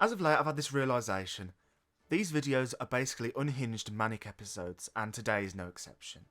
As of late, I've had this realisation. These videos are basically unhinged manic episodes, and today is no exception.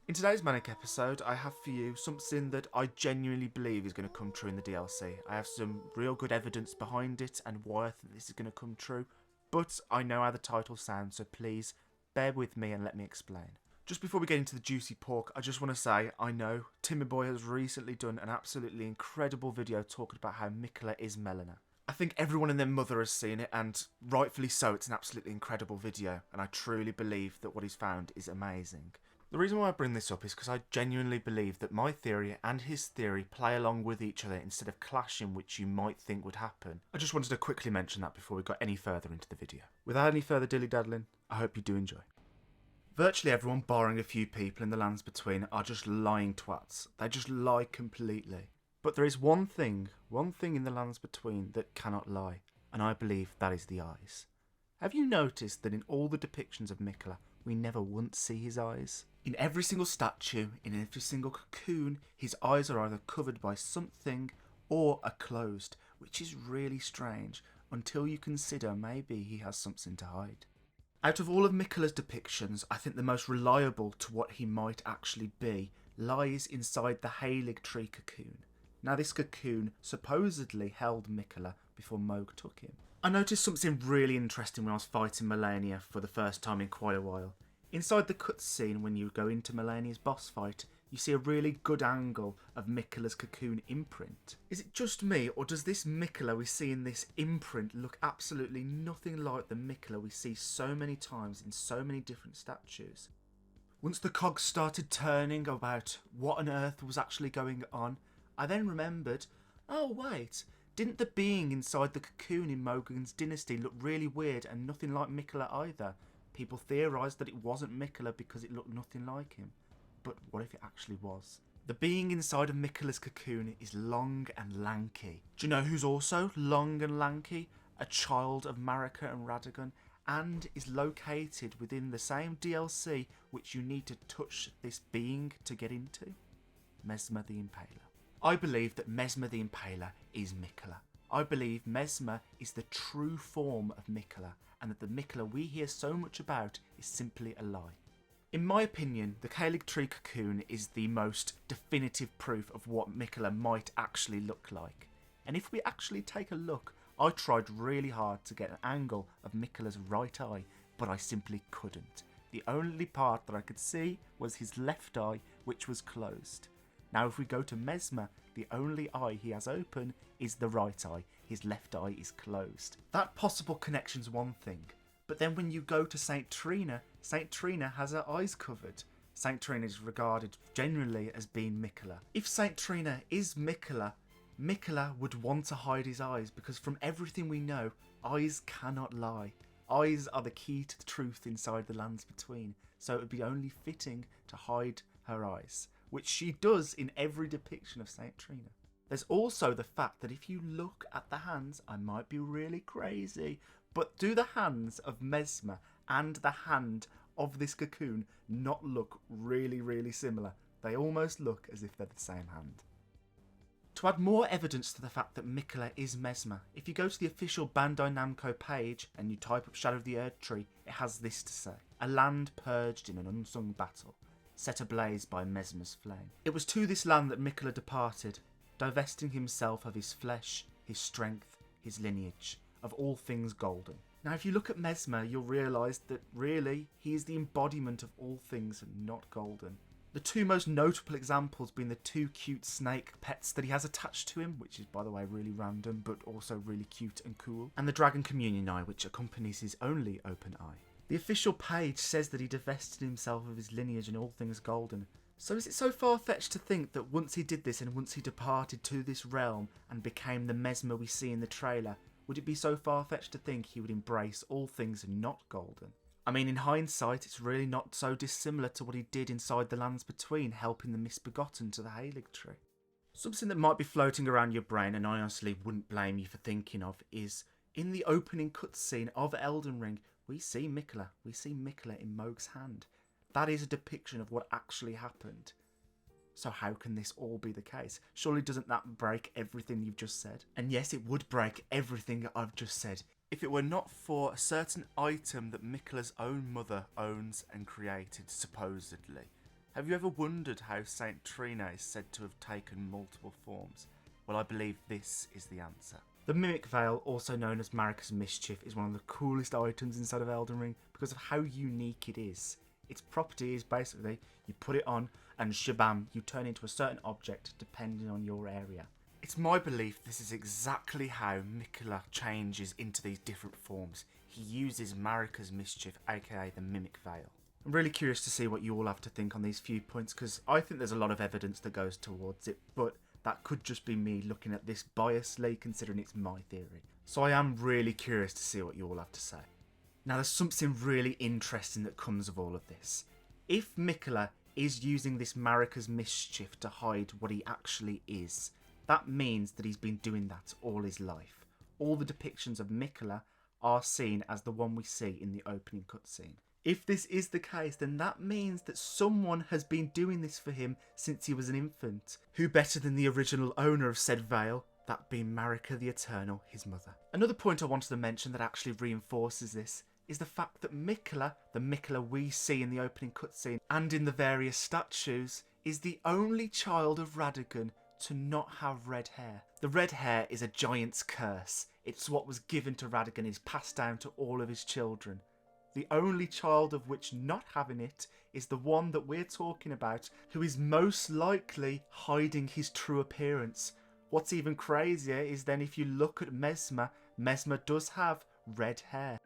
In today's manic episode, I have for you something that I genuinely believe is going to come true in the DLC. I have some real good evidence behind it and why I think this is going to come true, but I know how the title sounds, so please bear with me and let me explain. Just before we get into the juicy pork, I just want to say, I know Timmy Boy has recently done an absolutely incredible video talking about how Miquella is Melina. I think everyone and their mother has seen it, and rightfully so. It's an absolutely incredible video, and I truly believe that what he's found is amazing. The reason why I bring this up is because I genuinely believe that my theory and his theory play along with each other instead of clashing, which you might think would happen. I just wanted to quickly mention that before we got any further into the video. Without any further dilly-daddling, I hope you do enjoy. Virtually everyone, barring a few people in the lands between, are just lying twats. They just lie completely. But there is one thing in the lands between that cannot lie, and I believe that is the eyes. Have you noticed that in all the depictions of Miquella, we never once see his eyes? In every single statue, in every single cocoon, his eyes are either covered by something or are closed, which is really strange, until you consider maybe he has something to hide. Out of all of Miquella's depictions, I think the most reliable to what he might actually be lies inside the Halig tree cocoon. Now this cocoon supposedly held Miquella before Mohg took him. I noticed something really interesting when I was fighting Malenia for the first time in quite a while. Inside the cutscene when you go into Malenia's boss fight, you see a really good angle of Miquella's cocoon imprint. Is it just me, or does this Miquella we see in this imprint look absolutely nothing like the Miquella we see so many times in so many different statues? Once the cogs started turning about what on earth was actually going on, I then remembered, oh wait, didn't the being inside the cocoon in Mohg's dynasty look really weird and nothing like Miquella either? People theorised that it wasn't Miquella because it looked nothing like him. But what if it actually was? The being inside of Miquella's cocoon is long and lanky. Do you know who's also long and lanky? A child of Marika and Radhn, and is located within the same DLC which you need to touch this being to get into? Messmer the Impaler. I believe that Messmer the Impaler is Miquella. I believe Messmer is the true form of Miquella, and that the Miquella we hear so much about is simply a lie. In my opinion, the Halig tree cocoon is the most definitive proof of what Miquella might actually look like. And if we actually take a look, I tried really hard to get an angle of Miquella's right eye, but I simply couldn't. The only part that I could see was his left eye, which was closed. Now if we go to Messmer, the only eye he has open is the right eye. His left eye is closed. That possible connection's one thing. But then when you go to St. Trina has her eyes covered. St. Trina is regarded generally as being Miquella. If St. Trina is Miquella, Miquella would want to hide his eyes because from everything we know, eyes cannot lie. Eyes are the key to the truth inside the lands between. So it would be only fitting to hide her eyes, which she does in every depiction of St. Trina. There's also the fact that if you look at the hands, I might be really crazy, but do the hands of Messmer and the hand of this cocoon not look really, really similar? They almost look as if they're the same hand. To add more evidence to the fact that Miquella is Messmer, if you go to the official Bandai Namco page and you type up Shadow of the Erdtree, it has this to say: a land purged in an unsung battle, set ablaze by Messmer's flame. It was to this land that Miquella departed, divesting himself of his flesh, his strength, his lineage, of all things golden. Now if you look at Messmer, you'll realise that really, he is the embodiment of all things not golden. The two most notable examples being the two cute snake pets that he has attached to him, which is by the way really random but also really cute and cool, and the dragon communion eye which accompanies his only open eye. The official page says that he divested himself of his lineage and all things golden. So is it so far-fetched to think that once he did this and once he departed to this realm and became the Messmer we see in the trailer, would it be so far-fetched to think he would embrace all things not golden? I mean, in hindsight, it's really not so dissimilar to what he did inside the lands between, helping the misbegotten to the Halig tree. Something that might be floating around your brain, and I honestly wouldn't blame you for thinking of, is in the opening cutscene of Elden Ring, we see Miquella in Mohg's hand. That is a depiction of what actually happened. So how can this all be the case? Surely doesn't that break everything you've just said? And yes, it would break everything I've just said if it were not for a certain item that Miquella's own mother owns and created, supposedly. Have you ever wondered how Saint Trina is said to have taken multiple forms? Well, I believe this is the answer. The Mimic Veil, also known as Marika's Mischief, is one of the coolest items inside of Elden Ring because of how unique it is. Its property is basically, you put it on and shabam, you turn into a certain object depending on your area. It's my belief this is exactly how Miquella changes into these different forms. He uses Marika's Mischief, aka the Mimic Veil. I'm really curious to see what you all have to think on these few points because I think there's a lot of evidence that goes towards it, but that could just be me looking at this biasly considering it's my theory. So I am really curious to see what you all have to say. Now there's something really interesting that comes of all of this. If Miquella is using this Marika's Mischief to hide what he actually is, that means that he's been doing that all his life. All the depictions of Miquella are seen as the one we see in the opening cutscene. If this is the case, then that means that someone has been doing this for him since he was an infant. Who better than the original owner of said veil, that being Marika the Eternal, his mother. Another point I wanted to mention that actually reinforces this is the fact that Miquella, the Miquella we see in the opening cutscene and in the various statues, is the only child of Radhn to not have red hair. The red hair is a giant's curse. It's what was given to Radhn and is passed down to all of his children. The only child of which not having it is the one that we're talking about, who is most likely hiding his true appearance. What's even crazier is then if you look at Messmer, Messmer does have red hair.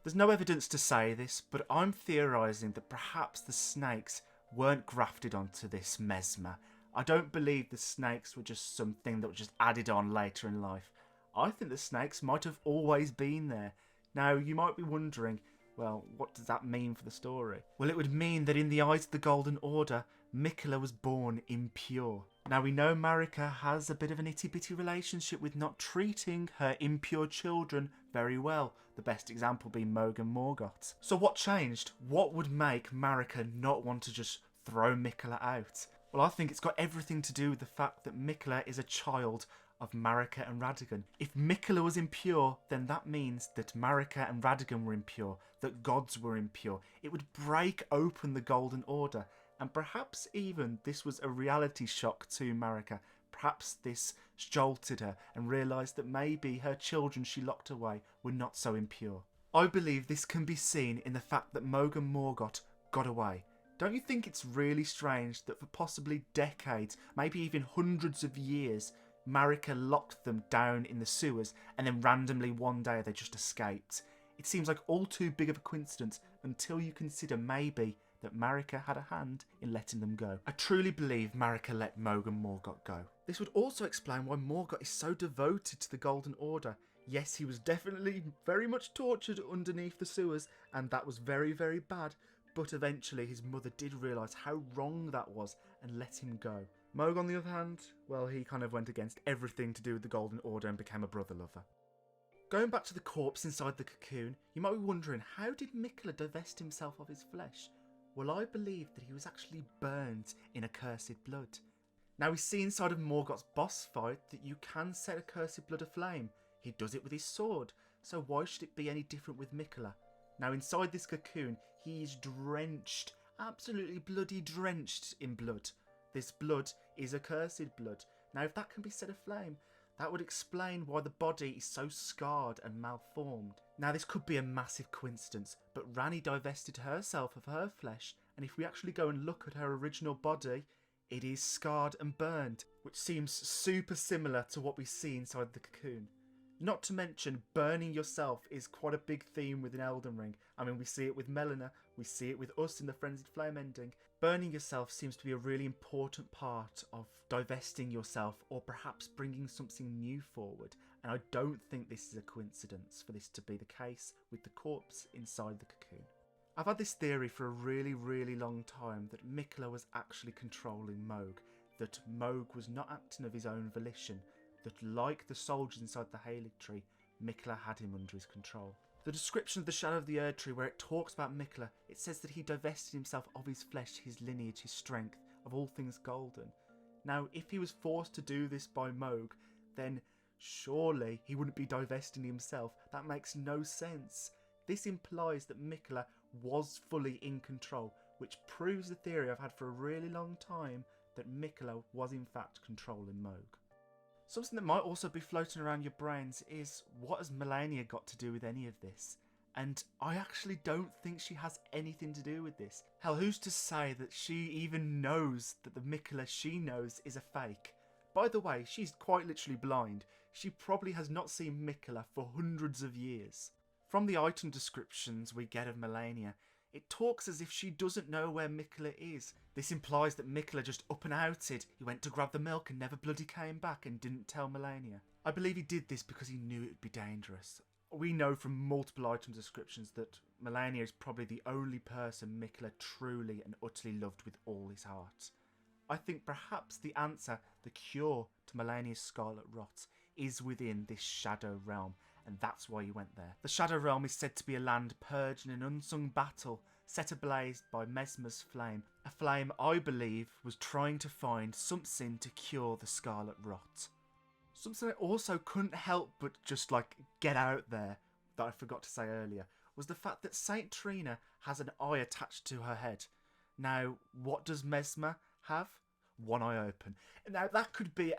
There's no evidence to say this, but I'm theorising that perhaps the snakes weren't grafted onto this Messmer. I don't believe the snakes were just something that was just added on later in life. I think the snakes might have always been there. Now, you might be wondering, well, what does that mean for the story? Well, it would mean that in the eyes of the Golden Order, Miquella was born impure. Now, we know Marika has a bit of an itty-bitty relationship with not treating her impure children very well. The best example being Mohg and Morgott. So what changed? What would make Marika not want to just throw Miquella out? Well, I think it's got everything to do with the fact that Miquella is a child of Marika and Radhn. If Miquella was impure, then that means that Marika and Radhn were impure, that gods were impure. It would break open the Golden Order, and perhaps even this was a reality shock to Marika. Perhaps this jolted her and realised that maybe her children she locked away were not so impure. I believe this can be seen in the fact that Mohg and Morgott got away. Don't you think it's really strange that for possibly decades, maybe even hundreds of years, Marika locked them down in the sewers and then randomly one day they just escaped? It seems like all too big of a coincidence until you consider maybe that Marika had a hand in letting them go. I truly believe Marika let Mohg and Morgott go. This would also explain why Morgott is so devoted to the Golden Order. Yes, he was definitely very much tortured underneath the sewers and that was very, very bad. But eventually his mother did realise how wrong that was and let him go. Mohg, on the other hand, well, he kind of went against everything to do with the Golden Order and became a brother lover. Going back to the corpse inside the cocoon, you might be wondering, how did Miquella divest himself of his flesh? Well, I believe that he was actually burned in accursed blood. Now, we see inside of Morgott's boss fight that you can set accursed blood aflame. He does it with his sword, so why should it be any different with Miquella? Now, inside this cocoon, he is drenched, absolutely bloody drenched in blood. This blood is accursed blood. Now, if that can be set aflame, that would explain why the body is so scarred and malformed. Now, this could be a massive coincidence, but Ranni divested herself of her flesh, and if we actually go and look at her original body, it is scarred and burned, which seems super similar to what we see inside the cocoon. Not to mention, burning yourself is quite a big theme within Elden Ring. I mean, we see it with Melina, we see it with us in the Frenzied Flame ending. Burning yourself seems to be a really important part of divesting yourself or perhaps bringing something new forward. And I don't think this is a coincidence for this to be the case with the corpse inside the cocoon. I've had this theory for a really, really long time that Miquella was actually controlling Mohg, that Mohg was not acting of his own volition, that like the soldiers inside the Halig tree, Miquella had him under his control. The description of the Shadow of the Erd tree where it talks about Miquella, it says that he divested himself of his flesh, his lineage, his strength, of all things golden. Now, if he was forced to do this by Mohg, then Surely he wouldn't be divesting himself. That makes no sense. This implies that Miquella was fully in control, which proves the theory I've had for a really long time that Miquella was in fact controlling Mohg. Something that might also be floating around your brains is, what has Melania got to do with any of this? And I actually don't think she has anything to do with this. Hell, who's to say that she even knows that the Miquella she knows is a fake? By the way, she's quite literally blind. She probably has not seen Miquella for hundreds of years. From the item descriptions we get of Melania, it talks as if she doesn't know where Miquella is. This implies that Miquella just up and outed. He went to grab the milk and never bloody came back and didn't tell Melania. I believe he did this because he knew it would be dangerous. We know from multiple item descriptions that Melania is probably the only person Miquella truly and utterly loved with all his heart. I think perhaps the answer, the cure to Melania's scarlet rot, is within this shadow realm, and that's why he went there. The shadow realm is said to be a land purged in an unsung battle set ablaze by Messmer's flame, a flame I believe was trying to find something to cure the scarlet rot. Something I also couldn't help but just get out there that I forgot to say earlier was the fact that Saint Trina has an eye attached to her head. Now, what does Messmer have? One eye open. Now, that could be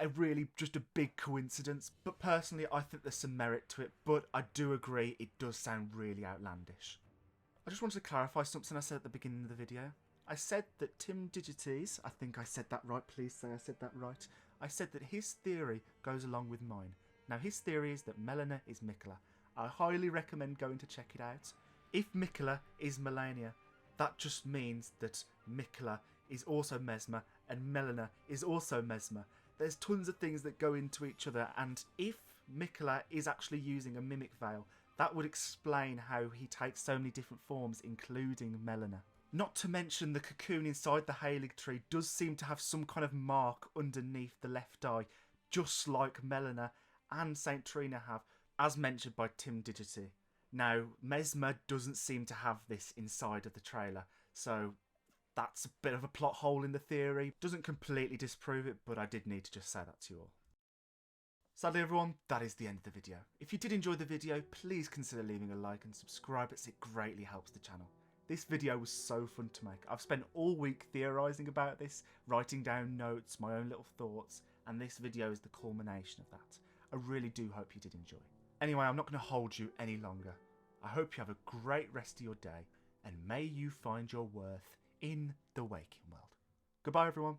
just a big coincidence, but personally I think there's some merit to it, but I do agree it does sound really outlandish. I just wanted to clarify something I said at the beginning of the video. I said that Tim Digites, I think I said that right, please say I said that right. I said that his theory goes along with mine. Now, his theory is that Melina is Miquella. I highly recommend going to check it out. If Miquella is Melania, that just means that Miquella is also Messmer and Melina is also Messmer. There's tons of things that go into each other, and if Miquella is actually using a mimic veil, that would explain how he takes so many different forms, including Melina. Not to mention the cocoon inside the Halig tree does seem to have some kind of mark underneath the left eye, just like Melina and Saint Trina have, as mentioned by Tim Digity. Now, Messmer doesn't seem to have this inside of the trailer, so that's a bit of a plot hole in the theory. Doesn't completely disprove it, but I did need to just say that to you all. Sadly everyone, that is the end of the video. If you did enjoy the video, please consider leaving a like and subscribe, as it greatly helps the channel. This video was so fun to make. I've spent all week theorising about this, writing down notes, my own little thoughts, and this video is the culmination of that. I really do hope you did enjoy. Anyway, I'm not going to hold you any longer. I hope you have a great rest of your day, and may you find your worth in the waking world. Goodbye everyone.